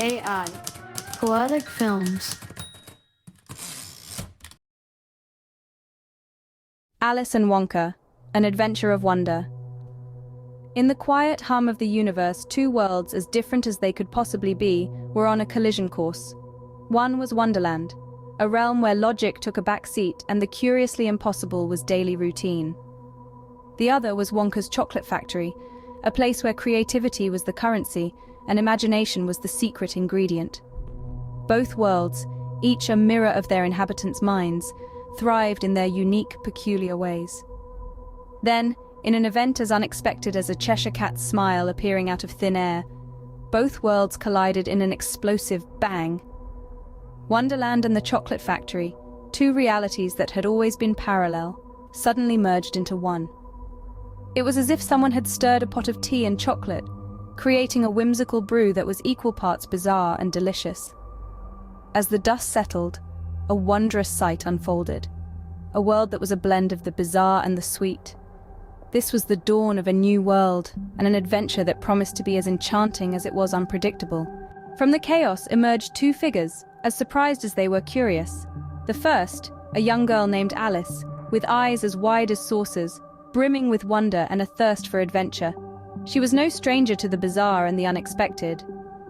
AI. Poetic films. Alice and Wonka, An Adventure of Wonder. In the quiet hum of the universe, two worlds as different as they could possibly be were on a collision course. One was Wonderland, a realm where logic took a back seat and the curiously impossible was daily routine. The other was Wonka's chocolate factory, a place where creativity was the currency and imagination was the secret ingredient. Both worlds, each a mirror of their inhabitants' minds, thrived in their unique, peculiar ways. Then, in an event as unexpected as a Cheshire Cat's smile appearing out of thin air, both worlds collided in an explosive bang. Wonderland and the chocolate factory, two realities that had always been parallel, suddenly merged into one. It was as if someone had stirred a pot of tea and chocolate, creating a whimsical brew that was equal parts bizarre and delicious. As the dust settled, a wondrous sight unfolded, a world that was a blend of the bizarre and the sweet. This was the dawn of a new world, and an adventure that promised to be as enchanting as it was unpredictable. From the chaos emerged two figures, as surprised as they were curious. The first, a young girl named Alice, with eyes as wide as saucers, brimming with wonder and a thirst for adventure. She was no stranger to the bizarre and the unexpected.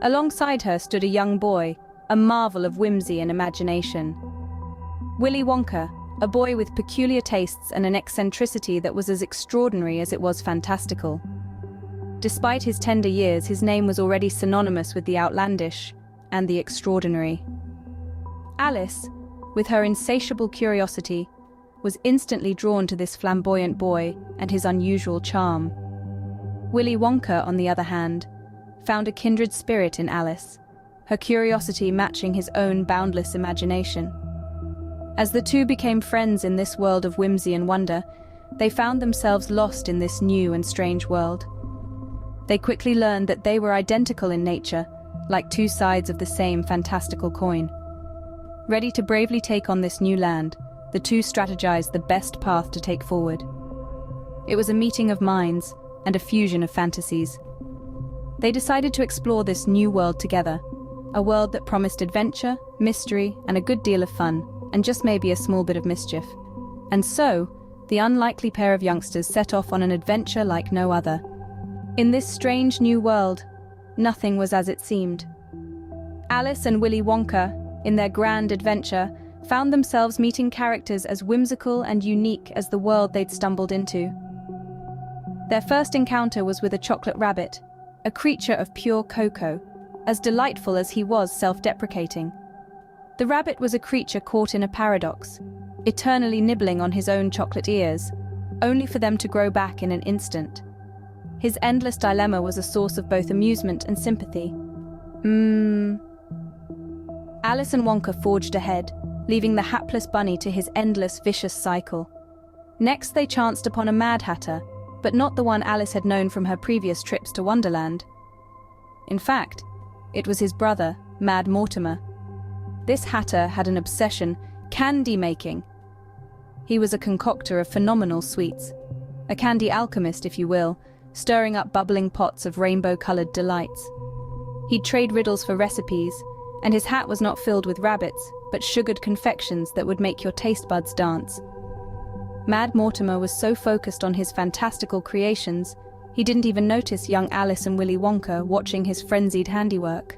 Alongside her stood a young boy, a marvel of whimsy and imagination. Willy Wonka, a boy with peculiar tastes and an eccentricity that was as extraordinary as it was fantastical. Despite his tender years, his name was already synonymous with the outlandish and the extraordinary. Alice, with her insatiable curiosity, was instantly drawn to this flamboyant boy and his unusual charm. Willy Wonka, on the other hand, found a kindred spirit in Alice, her curiosity matching his own boundless imagination. As the two became friends in this world of whimsy and wonder, they found themselves lost in this new and strange world. They quickly learned that they were identical in nature, like two sides of the same fantastical coin. Ready to bravely take on this new land, the two strategized the best path to take forward. It was a meeting of minds and a fusion of fantasies. They decided to explore this new world together, a world that promised adventure, mystery, and a good deal of fun, and just maybe a small bit of mischief. And so, the unlikely pair of youngsters set off on an adventure like no other. In this strange new world, nothing was as it seemed. Alice and Willy Wonka, in their grand adventure, found themselves meeting characters as whimsical and unique as the world they'd stumbled into. Their first encounter was with a chocolate rabbit, a creature of pure cocoa, as delightful as he was self-deprecating. The rabbit was a creature caught in a paradox, eternally nibbling on his own chocolate ears, only for them to grow back in an instant. His endless dilemma was a source of both amusement and sympathy. Alice and Wonka forged ahead, leaving the hapless bunny to his endless, vicious cycle. Next they chanced upon a Mad Hatter, but not the one Alice had known from her previous trips to Wonderland. In fact, it was his brother, Mad Mortimer. This Hatter had an obsession, candy making. He was a concoctor of phenomenal sweets, a candy alchemist, if you will, stirring up bubbling pots of rainbow-colored delights. He'd trade riddles for recipes, and his hat was not filled with rabbits, but sugared confections that would make your taste buds dance. Mad Mortimer was so focused on his fantastical creations, he didn't even notice young Alice and Willy Wonka watching his frenzied handiwork.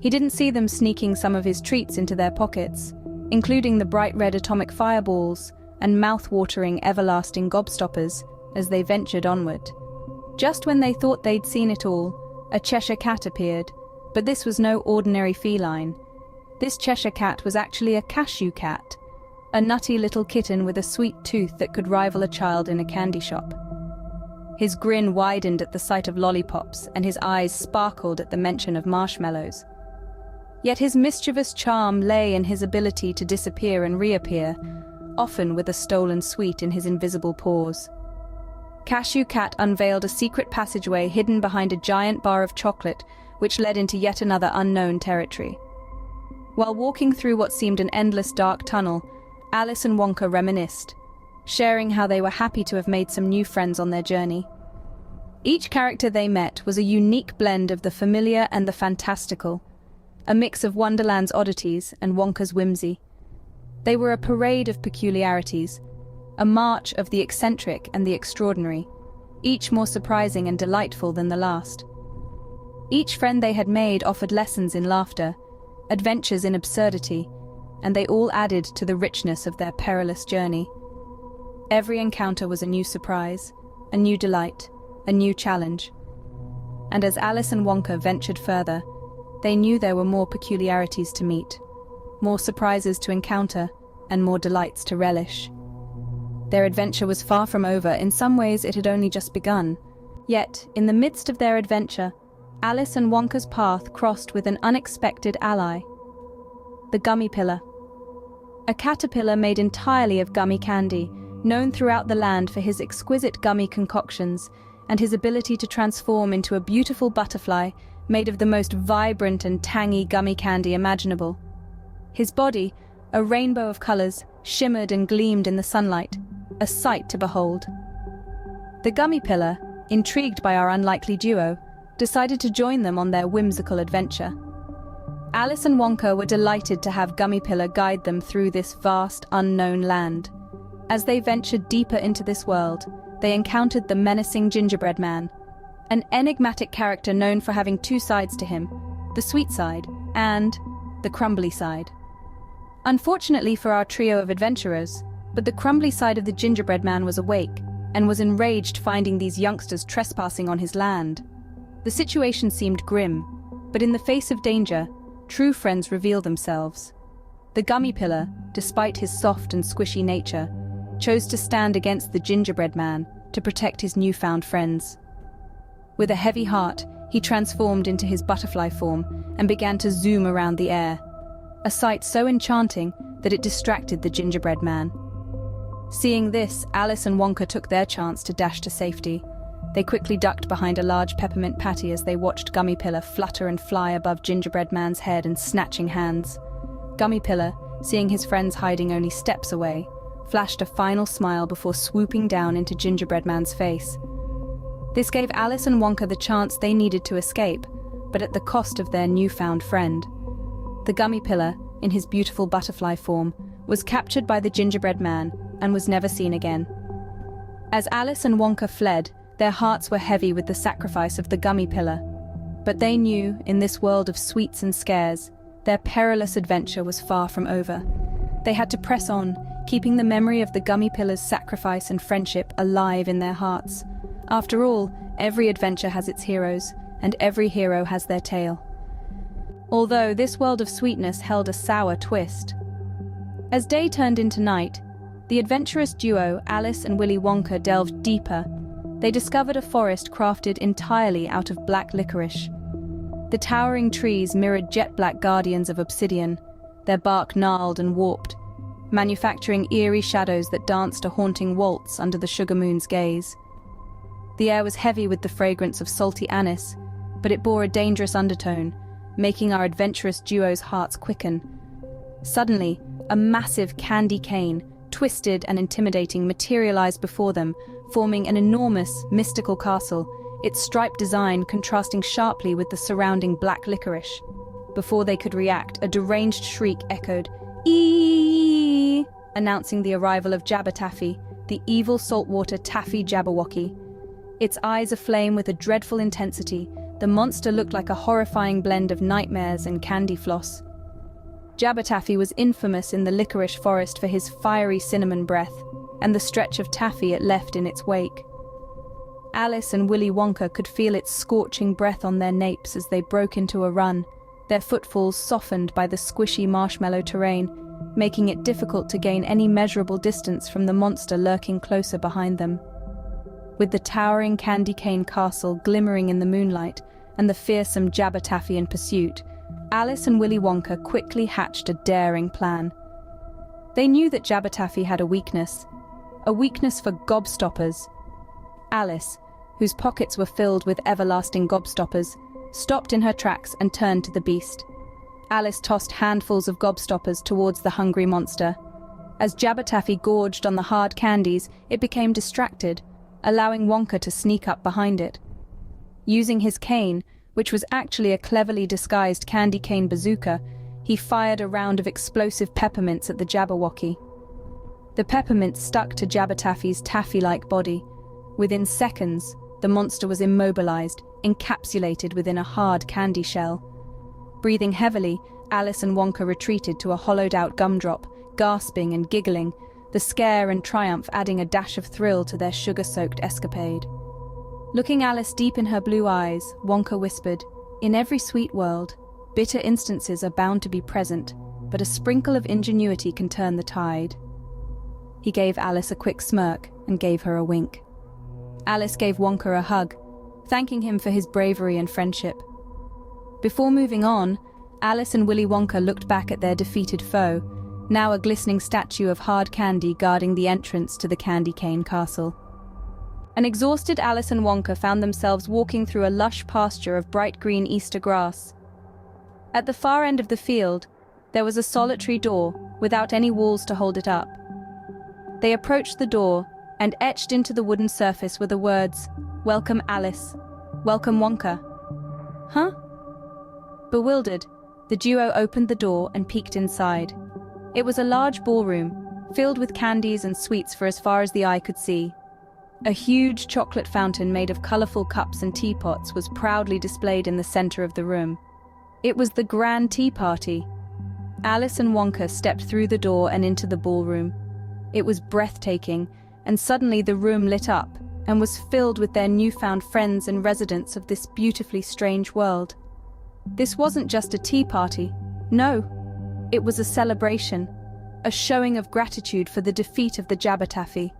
He didn't see them sneaking some of his treats into their pockets, including the bright red atomic fireballs and mouth-watering everlasting gobstoppers, as they ventured onward. Just when they thought they'd seen it all, a Cheshire Cat appeared, but this was no ordinary feline. This Cheshire Cat was actually a cashew cat, a nutty little kitten with a sweet tooth that could rival a child in a candy shop. His grin widened at the sight of lollipops, and his eyes sparkled at the mention of marshmallows. Yet his mischievous charm lay in his ability to disappear and reappear, often with a stolen sweet in his invisible paws. Cashew Cat unveiled a secret passageway hidden behind a giant bar of chocolate, which led into yet another unknown territory. While walking through what seemed an endless dark tunnel, Alice and Wonka reminisced, sharing how they were happy to have made some new friends on their journey. Each character they met was a unique blend of the familiar and the fantastical, a mix of Wonderland's oddities and Wonka's whimsy. They were a parade of peculiarities, a march of the eccentric and the extraordinary, each more surprising and delightful than the last. Each friend they had made offered lessons in laughter, adventures in absurdity, and they all added to the richness of their perilous journey. Every encounter was a new surprise, a new delight, a new challenge. And as Alice and Wonka ventured further, they knew there were more peculiarities to meet, more surprises to encounter, and more delights to relish. Their adventure was far from over. In some ways it had only just begun. Yet, in the midst of their adventure, Alice and Wonka's path crossed with an unexpected ally. The gummy pillar. A caterpillar made entirely of gummy candy, known throughout the land for his exquisite gummy concoctions and his ability to transform into a beautiful butterfly made of the most vibrant and tangy gummy candy imaginable. His body, a rainbow of colors, shimmered and gleamed in the sunlight, a sight to behold. The gummy pillar, intrigued by our unlikely duo, decided to join them on their whimsical adventure. Alice and Wonka were delighted to have Gummy Pillar guide them through this vast, unknown land. As they ventured deeper into this world, they encountered the menacing gingerbread man, an enigmatic character known for having two sides to him, the sweet side and the crumbly side. Unfortunately for our trio of adventurers, but the crumbly side of the gingerbread man was awake and was enraged finding these youngsters trespassing on his land. The situation seemed grim, but in the face of danger, true friends reveal themselves. The gummy pillar, despite his soft and squishy nature, chose to stand against the gingerbread man to protect his newfound friends. With a heavy heart, he transformed into his butterfly form and began to zoom around the air, a sight so enchanting that it distracted the gingerbread man. Seeing this, Alice and Wonka took their chance to dash to safety. They quickly ducked behind a large peppermint patty as they watched Gummy Pillar flutter and fly above Gingerbread Man's head and snatching hands. Gummy Pillar, seeing his friends hiding only steps away, flashed a final smile before swooping down into Gingerbread Man's face. This gave Alice and Wonka the chance they needed to escape, but at the cost of their newfound friend. The Gummy Pillar, in his beautiful butterfly form, was captured by the Gingerbread Man and was never seen again. As Alice and Wonka fled, their hearts were heavy with the sacrifice of the Gummy Pillar. But they knew, in this world of sweets and scares, their perilous adventure was far from over. They had to press on, keeping the memory of the Gummy Pillar's sacrifice and friendship alive in their hearts. After all, every adventure has its heroes, and every hero has their tale. Although this world of sweetness held a sour twist. As day turned into night, the adventurous duo Alice and Willy Wonka delved deeper. They discovered a forest crafted entirely out of black licorice. The towering trees mirrored jet-black guardians of obsidian, their bark gnarled and warped, manufacturing eerie shadows that danced a haunting waltz under the sugar moon's gaze. The air was heavy with the fragrance of salty anise, but it bore a dangerous undertone, making our adventurous duo's hearts quicken. Suddenly, a massive candy cane, twisted and intimidating, materialized before them, forming an enormous, mystical castle, its striped design contrasting sharply with the surrounding black licorice. Before they could react, a deranged shriek echoed, "Eeeeee!" announcing the arrival of Jabbertaffy, the evil saltwater taffy Jabberwocky. Its eyes aflame with a dreadful intensity, the monster looked like a horrifying blend of nightmares and candy floss. Jabbertaffy was infamous in the licorice forest for his fiery cinnamon breath, and the stretch of taffy it left in its wake. Alice and Willy Wonka could feel its scorching breath on their napes as they broke into a run, their footfalls softened by the squishy marshmallow terrain, making it difficult to gain any measurable distance from the monster lurking closer behind them. With the towering candy cane castle glimmering in the moonlight and the fearsome Jabbertaffy in pursuit, Alice and Willy Wonka quickly hatched a daring plan. They knew that Jabbertaffy had a weakness for gobstoppers. Alice, whose pockets were filled with everlasting gobstoppers, stopped in her tracks and turned to the beast. Alice tossed handfuls of gobstoppers towards the hungry monster. As Jabbertaffy gorged on the hard candies, it became distracted, allowing Wonka to sneak up behind it. Using his cane, which was actually a cleverly disguised candy cane bazooka, he fired a round of explosive peppermints at the Jabberwocky. The peppermints stuck to Jabbertaffy's taffy-like body. Within seconds, the monster was immobilized, encapsulated within a hard candy shell. Breathing heavily, Alice and Wonka retreated to a hollowed-out gumdrop, gasping and giggling, the scare and triumph adding a dash of thrill to their sugar-soaked escapade. Looking Alice deep in her blue eyes, Wonka whispered, "In every sweet world, bitter instances are bound to be present, but a sprinkle of ingenuity can turn the tide." He gave Alice a quick smirk and gave her a wink. Alice gave Wonka a hug, thanking him for his bravery and friendship. Before moving on, Alice and Willy Wonka looked back at their defeated foe, now a glistening statue of hard candy guarding the entrance to the candy cane castle. An exhausted Alice and Wonka found themselves walking through a lush pasture of bright green Easter grass. At the far end of the field, there was a solitary door, without any walls to hold it up. They approached the door, and etched into the wooden surface were the words, "Welcome Alice, welcome Wonka." Huh? Bewildered, the duo opened the door and peeked inside. It was a large ballroom, filled with candies and sweets for as far as the eye could see. A huge chocolate fountain made of colorful cups and teapots was proudly displayed in the center of the room. It was the grand tea party. Alice and Wonka stepped through the door and into the ballroom. It was breathtaking, and suddenly the room lit up and was filled with their newfound friends and residents of this beautifully strange world. This wasn't just a tea party. No, it was a celebration, a showing of gratitude for the defeat of the Jabbertaffy.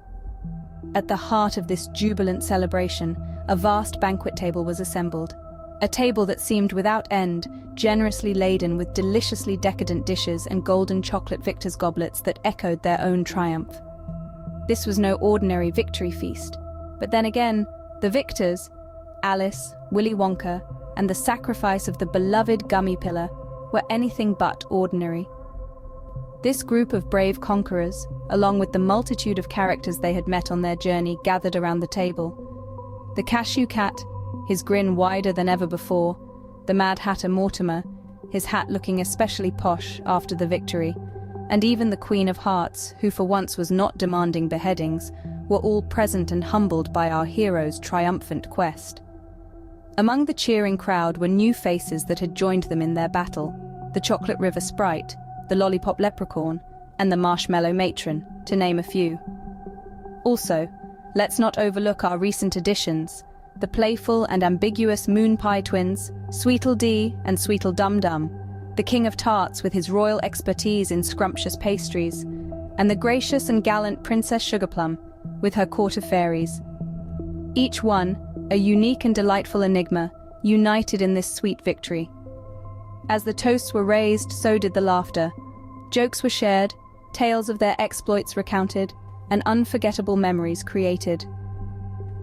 At the heart of this jubilant celebration, a vast banquet table was assembled. A table that seemed without end, generously laden with deliciously decadent dishes and golden chocolate victor's goblets that echoed their own triumph. This was no ordinary victory feast. But then again, the victors, Alice, Willy Wonka, and the sacrifice of the beloved gummy pillar, were anything but ordinary. This group of brave conquerors, along with the multitude of characters they had met on their journey, gathered around the table. The Cashew Cat, his grin wider than ever before, the Mad Hatter Mortimer, his hat looking especially posh after the victory, and even the Queen of Hearts, who for once was not demanding beheadings, were all present and humbled by our hero's triumphant quest. Among the cheering crowd were new faces that had joined them in their battle, the Chocolate River Sprite, the Lollipop Leprechaun, and the Marshmallow Matron, to name a few. Also, let's not overlook our recent additions, the playful and ambiguous Moon Pie Twins, Sweetle-Dee and Sweetle-Dum-Dum, the King of Tarts with his royal expertise in scrumptious pastries, and the gracious and gallant Princess Sugarplum with her court of fairies. Each one, a unique and delightful enigma, united in this sweet victory. As the toasts were raised, so did the laughter. Jokes were shared, tales of their exploits recounted, and unforgettable memories created.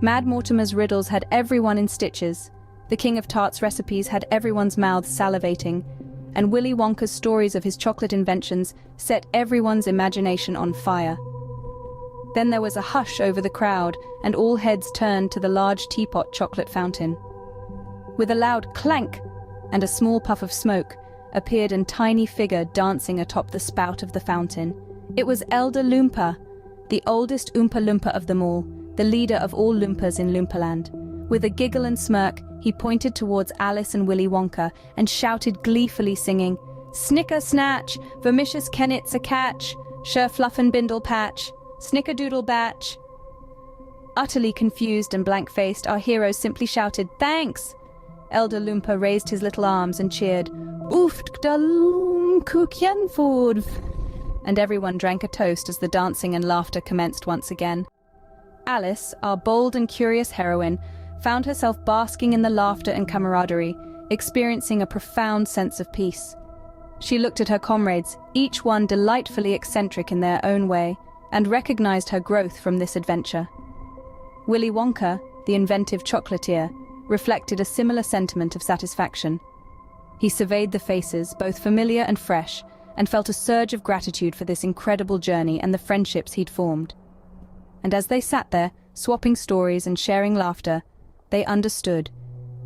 Mad Mortimer's riddles had everyone in stitches, the King of Tarts' recipes had everyone's mouths salivating, and Willy Wonka's stories of his chocolate inventions set everyone's imagination on fire. Then there was a hush over the crowd, and all heads turned to the large teapot chocolate fountain. With a loud clank and a small puff of smoke, appeared a tiny figure dancing atop the spout of the fountain. It was Elder Loompa, the oldest Oompa Loompa of them all, the leader of all Loompas in Loompaland. With a giggle and smirk, he pointed towards Alice and Willy Wonka and shouted gleefully, singing, "Snicker snatch, vermicious kennets a catch, sure fluffin' bindle patch, snickerdoodle batch." Utterly confused and blank-faced, our heroes simply shouted, "Thanks!" Elder Loompa raised his little arms and cheered, "Ooft da loom kukyan food," and everyone drank a toast as the dancing and laughter commenced once again. Alice, our bold and curious heroine, found herself basking in the laughter and camaraderie, experiencing a profound sense of peace. She looked at her comrades, each one delightfully eccentric in their own way, and recognized her growth from this adventure. Willy Wonka, the inventive chocolatier, reflected a similar sentiment of satisfaction. He surveyed the faces, both familiar and fresh, and felt a surge of gratitude for this incredible journey and the friendships he'd formed. And as they sat there, swapping stories and sharing laughter, they understood.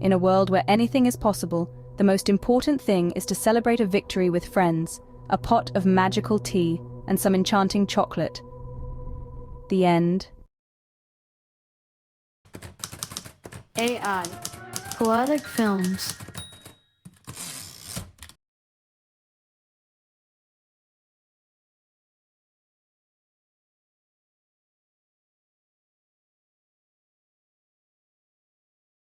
In a world where anything is possible, the most important thing is to celebrate a victory with friends, a pot of magical tea, and some enchanting chocolate. The end. AI. Poetic Films.